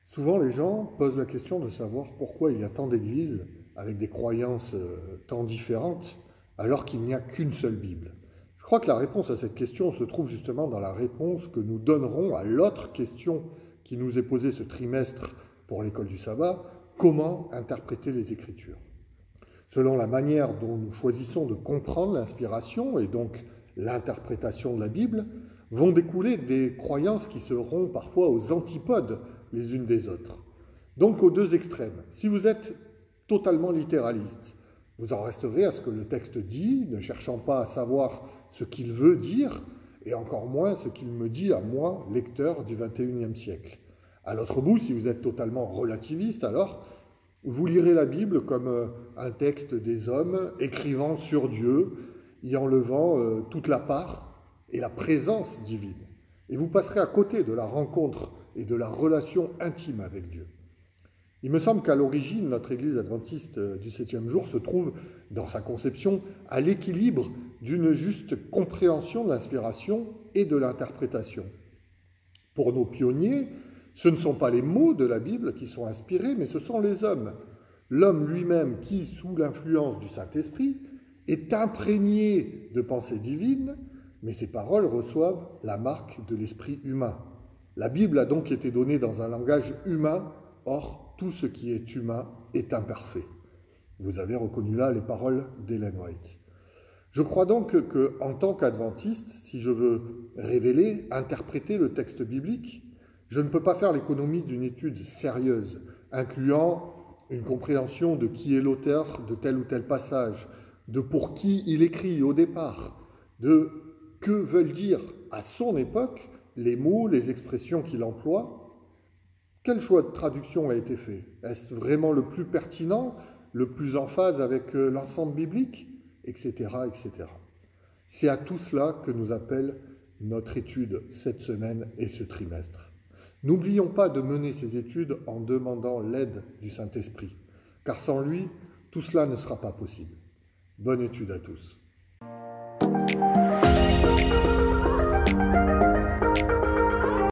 Souvent, les gens posent la question de savoir pourquoi il y a tant d'églises avec des croyances tant différentes, alors qu'il n'y a qu'une seule Bible. Je crois que la réponse à cette question se trouve justement dans la réponse que nous donnerons à l'autre question qui nous est posée ce trimestre pour l'école du sabbat: comment interpréter les Écritures? Selon la manière dont nous choisissons de comprendre l'inspiration et donc l'interprétation de la Bible, vont découler des croyances qui seront parfois aux antipodes les unes des autres. Donc aux deux extrêmes. Si vous êtes totalement littéraliste, vous en resterez à ce que le texte dit, ne cherchant pas à savoir ce qu'il veut dire, et encore moins ce qu'il me dit à moi, lecteur du XXIe siècle. À l'autre bout, si vous êtes totalement relativiste, alors vous lirez la Bible comme un texte des hommes écrivant sur Dieu, y enlevant toute la part et la présence divine. Et vous passerez à côté de la rencontre et de la relation intime avec Dieu. Il me semble qu'à l'origine, notre Église adventiste du 7e jour se trouve, dans sa conception, à l'équilibre d'une juste compréhension de l'inspiration et de l'interprétation. Pour nos pionniers, ce ne sont pas les mots de la Bible qui sont inspirés, mais ce sont les hommes. L'homme lui-même qui, sous l'influence du Saint-Esprit, est imprégné de pensées divines, mais ses paroles reçoivent la marque de l'esprit humain. La Bible a donc été donnée dans un langage humain, or tout ce qui est humain est imparfait. Vous avez reconnu là les paroles d'Ellen White. Je crois donc qu'en tant qu'adventiste, si je veux révéler, interpréter le texte biblique, je ne peux pas faire l'économie d'une étude sérieuse, incluant une compréhension de qui est l'auteur de tel ou tel passage, de pour qui il écrit au départ, de que veulent dire à son époque les mots, les expressions qu'il emploie. Quel choix de traduction a été fait? Est-ce vraiment le plus pertinent, le plus en phase avec l'ensemble biblique, etc., etc. C'est à tout cela que nous appelle notre étude cette semaine et ce trimestre. N'oublions pas de mener ces études en demandant l'aide du Saint-Esprit, car sans lui, tout cela ne sera pas possible. Bonne étude à tous.